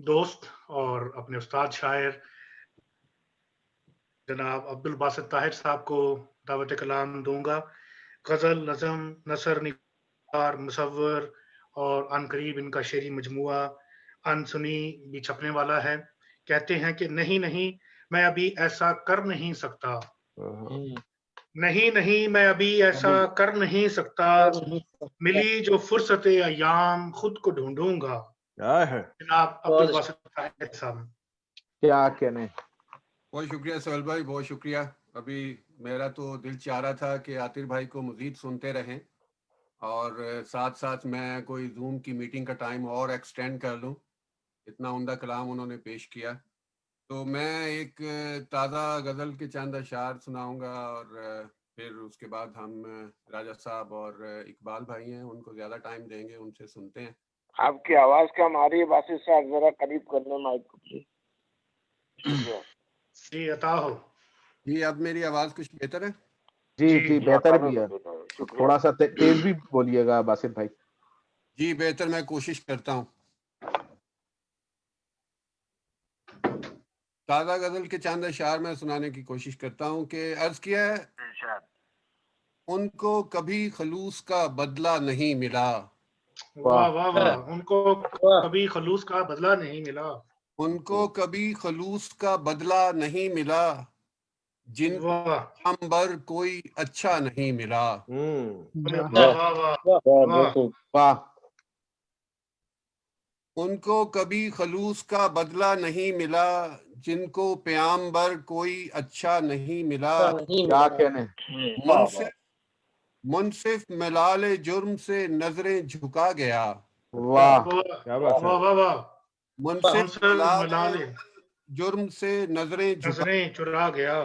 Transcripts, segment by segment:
دوست اور اپنے استاد شاعر جناب عبدالباسط طاہر صاحب کو دعوت کلام دوں گا۔ غزل، نظم، نثر، نگار، مصور اور عن قریب ان کا شعری مجموعہ ان سنی بھی چھپنے والا ہے۔ کہتے ہیں کہ نہیں نہیں میں ابھی ایسا کر نہیں سکتا، نہیں نہیں میں ابھی ایسا کر نہیں سکتا، ملی جو فرصت ایام خود کو ڈھونڈوں گا۔ جناب عبدالباسط طاہر صاحب کیا کہنے۔ بہت شکریہ سہیل بھائی، بہت شکریہ۔ ابھی میرا تو دل چاہ رہا تھا کہ عاطر بھائی کو مزید سنتے رہیں، اور ساتھ ساتھ میں کوئی زوم کی میٹنگ کا ٹائم اور ایکسٹینڈ کر لوں، اتنا عمدہ کلام انہوں نے پیش کیا۔ تو میں ایک تازہ غزل کے چند اشعار سناؤں گا، اور پھر اس کے بعد ہم راجہ صاحب اور اقبال بھائی ہیں، ان کو زیادہ ٹائم دیں گے، ان سے سنتے ہیں۔ آپ کی آواز کم آ رہی ہے باسط صاحب، ذرا قریب کر لیں مائک کو پلیز۔ شکریہ جی عطا ہو۔ جی اب میری آواز کچھ بہتر ہے؟ جی بہتر بھی ہے، تھوڑا سا تیز بھی بولیے گا باسط بھائی۔ جی بہتر، میں کوشش کرتا ہوں۔ تازہ غزل کے چند اشعار میں سنانے کی کوشش کرتا ہوں کہ عرض کیا ہے، ان کو کبھی خلوص کا بدلہ نہیں ملا، واہ واہ واہ، ان کو کبھی خلوص کا بدلہ نہیں ملا، ان کو کبھی خلوص کا بدلہ نہیں ملا، جن کو واہ ہمبر کوئی اچھا نہیں ملا۔ واہ واہ واہ واہ، ان کو کبھی خلوص کا بدلہ نہیں ملا، جن کو پیامبر کوئی اچھا نہیں ملا، کیا کہنے۔ منصف ملال جرم سے نظریں جھکا گیا، واہ، واہ واہ واہ، منصف ملال ملال جرم سے نظریں جھکا، نظریں چرا گیا،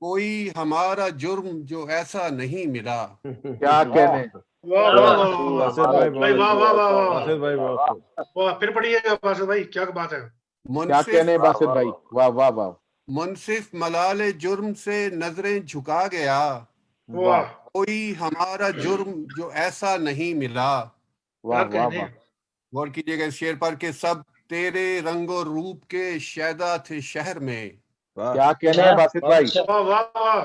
کوئی ہمارا جرم جو ایسا نہیں ملا۔ کیا کہنے۔ واہ واہ واہ بھائی، واہ واہ واہ واہ واہ، پھر پڑھیے گا باسط بھائی، کیا بات ہے۔ کیا کہنے باسط بھائی، واہ واہ واہ، منصف ملال جرم سے نظریں جھکا گیا، واہ کوئی ہمارا جرم جو ایسا نہیں ملا۔ واہ کیا واہ کہنے۔ واہ، غور کیجیے گا اس شعر پر کہ سب تیرے رنگ و روپ کے شیدا تھے شہر میں، کیا کہنے باسط بھائی۔ واہ واہ واہ،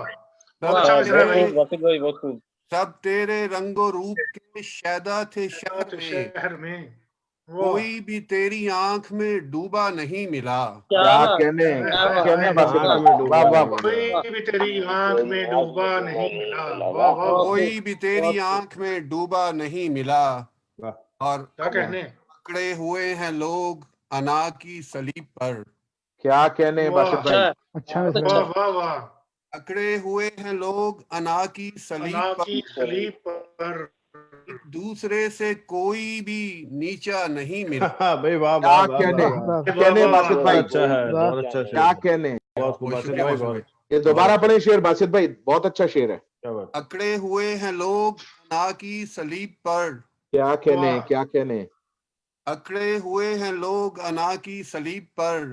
بہت اچھا مشرا ہے بھائی۔ سب تیرے رنگ و روپ کے شیدا تھے شہر میں، شہر میں، کوئی بھی تیری آنکھ میں ڈوبا نہیں ملا۔ کیا کہنے، کیا کہنے باسط بھائی، واہ واہ واہ، کوئی بھی تیری آنکھ میں ڈوبا نہیں ملا، واہ واہ، کوئی بھی تیری آنکھ میں ڈوبا نہیں ملا۔ اور کیا کہنے۔ پکڑے ہوئے ہیں لوگ انا کی صلیب پر، کیا کہنے باسط بھائی۔ واہ واہ واہ، پکڑے ہوئے ہیں لوگ انا کی صلیب اللہ پر، کی صلیب پر، ایک دوسرے سے کوئی بھی نیچا نہیں ملا۔ کیا کہنے، کہنے باسط بھائی، کیا کہنے۔ یہ دوبارہ پڑھیں شعر باسط بھائی، بہت اچھا شعر ہے۔ اکڑے ہوئے ہیں لوگ انا کی صلیب پر، کیا کہنے، کیا کہنے۔ اکڑے ہوئے ہیں لوگ انا کی صلیب پر،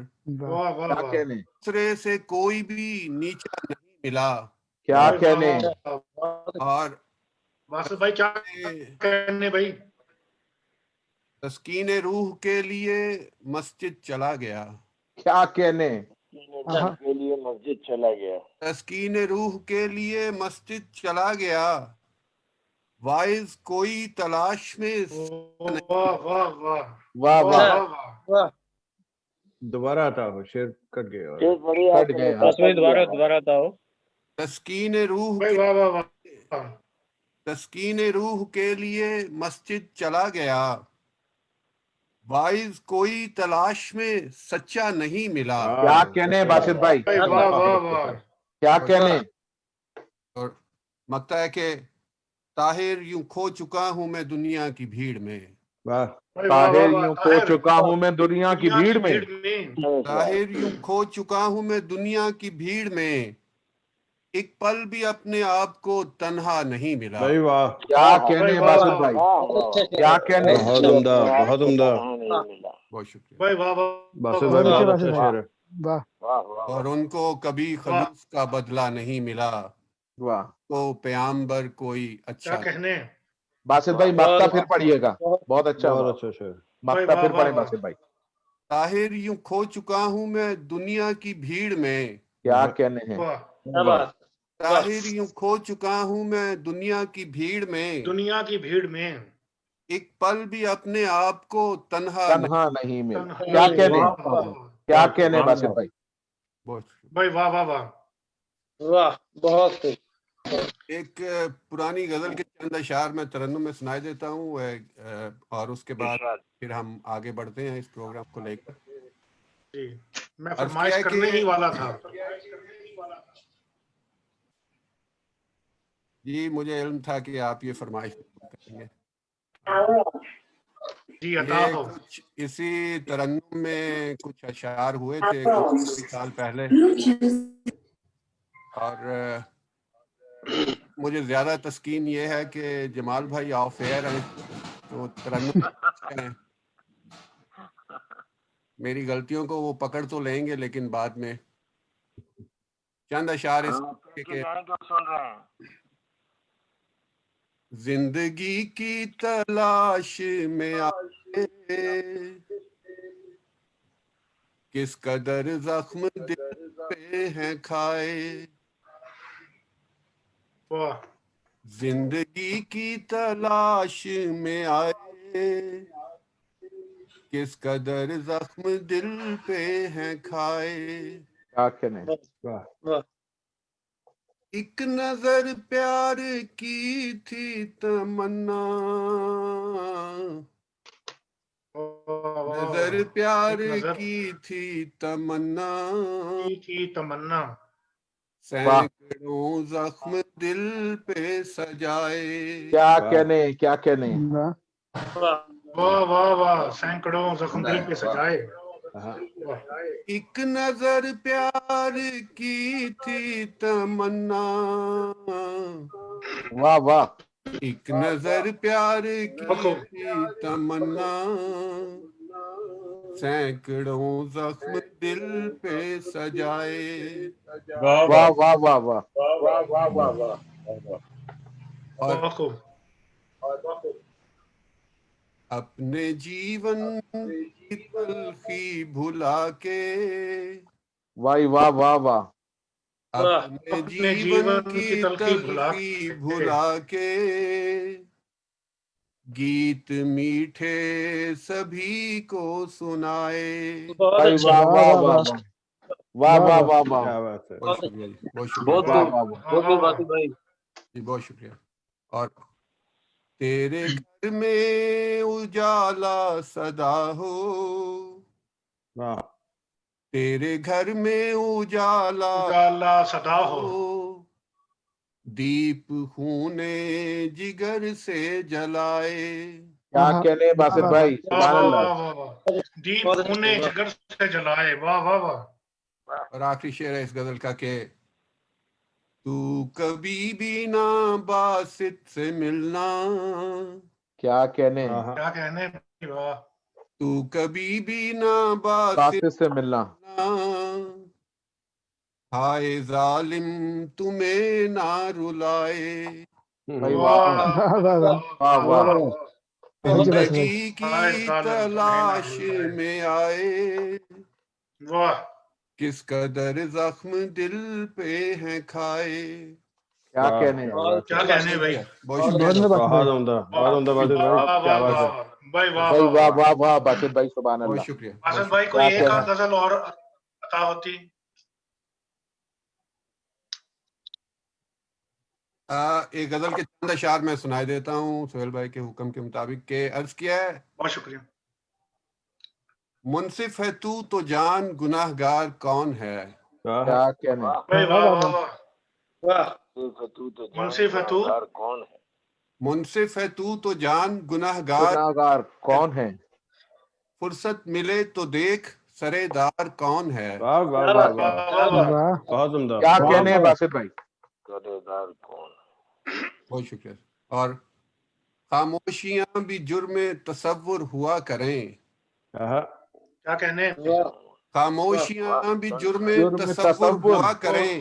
واہ واہ کیا واہ، کہنے، دوسرے سے کوئی بھی نیچا نہیں ملا۔ کیا کہنے۔ اور باسط بھائی کیا کہنے بھائی۔ تسکین روح کے لیے مسجد چلا گیا، کیا کہنے۔ کے لیے مسجد چلا گیا، تسکین روح کے لیے مسجد چلا گیا، وائز کوئی تلاش میں واہ واہ واہ واہ واہ، واہ، دوبارہ آتا ہو، شعر کٹ گیا۔ کٹ گئے۔ دوبارہ تھا تسکین روح بھائی، واہ واہ واہ، تسکین روح کے لیے مسجد چلا گیا، وائز کوئی تلاش میں سچا نہیں ملا۔ کیا کہنے باسط بھائی، واہ واہ واہ، کیا کہنے۔ اور مکتا ہے کہ طاہر یوں کھو چکا ہوں میں دنیا کی بھیڑ میں، طاہر یوں کھو چکا ہوں میں دنیا کی بھیڑ میں، طاہر یوں کھو چکا ہوں میں دنیا کی بھیڑ میں، ایک پل بھی اپنے آپ کو تنہا نہیں ملا۔ کیا کہنے باسط بھائی، کیا کہنے۔ بہت عمدہ، بہت عمدہ، بہت شکریہ۔ بھائی واہ واہ، باسط بھائی بہت اچھا شعر ہے۔ اور ان کو کبھی خلوص کا بدلہ نہیں ملا، واہ، کو پیامبر کوئی کیا اچھا۔ کہنے۔ باسط بھائی مقطع پھر پڑھیے گا، بہت اچھا بہت ہوا، اچھا شعر۔ مقطع پھر پڑھیں باسط بھائی۔ طاہر یوں کھو چکا ہوں میں دنیا کی بھیڑ میں. کیا کہنے ہیں. واہ طاہر یوں کھو چکا ہوں میں دنیا کی بھیڑ میں. دنیا کی بھیڑ میں ایک پل بھی اپنے آپ کو تنہا نہیں. تنہا نہیں مل. تنہا کیا نہیں. کہنے واہ، واہ، واہ. کیا کہنے باسط بھائی. بہت بھائی واہ واہ واہ. واہ بہت خوب. ایک پرانی غزل کے چند اشعار میں ترنم میں سنائی دیتا ہوں اور اس کے بعد پھر ہم آگے بڑھتے ہیں اس پروگرام کو لے کر. جی میں عرض فرمائش کیا ہے کرنے کہ ہی والا تھا. جی مجھے علم تھا کہ آپ یہ فرمائش کریں گے. جی عطا یہ ہو. کچھ اسی ترنم میں کچھ اشعار ہوئے تھے کچھ سال پہلے اور مجھے زیادہ تسکین یہ ہے کہ جمال بھائی آف ایئر ہیں تو ترنم ہیں. میری غلطیوں کو وہ پکڑ تو لیں گے لیکن بعد میں چند اشعار اس کے زندگی کی تلاش میں آئے کس قدر زخم دل پہ ہیں کھائے. واہ زندگی کی تلاش میں آئے کس قدر زخم دل پہ ہیں کھائے. کیا کہنے. ایک نظر پیار کی تھی تمنا نظر پیار کی تھی تمنا کی تمنا سینکڑوں زخم دل پہ سجائے. کیا کہنے. کیا کہنے. واہ واہ واہ. سینکڑوں زخم دل پہ سجائے. ایک نظر پیار کی تھی تمنا واہ واہ. ایک نظر پیار کی تھی تمنا سینکڑوں زخم دل پہ سجائے. واہ واہ واہ واہ. اور اپنے جیون کی تلخی بھلا کے واہ واہ واہ واہ. اپنے جیون کی تلخی بھلا کے گیت میٹھے سبھی کو سنائے. واہ واہ واہ واہ واہ واہ واہ واہ. کیا بات ہے. بہت شکریہ جی بہت بہت شکریہ خوب بھائی. جی بہت شکریہ. اور تیرے گھر میں اجالا صدا ہو واہ. تیرے گھر میں اجالا صدا ہو. دیپ خون جگر سے جلائے. کیا کہنے باسط بھائی. سبحان اللہ. دیپ خون جگر سے جلائے. واہ واہ واہ. اور آخری شعر ہے اس غزل کا کہ تو کبھی بھی نہ باسط سے ملنا کیا کہنے. کیا کہنے. واہ. تو کبھی بھی نہ باسط باسط سے ملنا. ہائے ظالم تمہیں نہ رلائے. واہ واہ. زندگی کی تلاش میں آئے واہ. کس قدر زخم دل پہ ہیں کھائے. کیا کہنے. کیا کہنے بھائی. بہت شکریہ. بہت عمدہ بہت عمدہ باسط بھائی. کیا بات ہے. بھائی واہ بھائی واہ واہ واہ. واہ واہ باسط بھائی. سبحان بہت اللہ. شکریہ. حسن بھائی کوئی ایک آدھ غزل اور عطا ہوتی. ایک غزل کے چند اشعار میں سنائی دیتا ہوں سہیل بھائی کے حکم کے مطابق کہ عرض کیا ہے. بہت شکریہ. منصف ہے تو جان گناہ گار کون ہے. کیا کہنے. بھائی واہ واہ واہ. منصف ہے تو منصف ہے تو جان گناہ گار گناہ گار کون ہے. فرصت ملے تو دیکھ سرے دار کون ہے. واہ واہ واہ واہ. بہت عمدہ. کیا کہنے باسط بھائی. بہت شکریہ. اور خاموشیاں بھی جرم تصور ہوا کریں. کیا کہنے. خاموشیاں بھی جرم تصور ہوا کریں.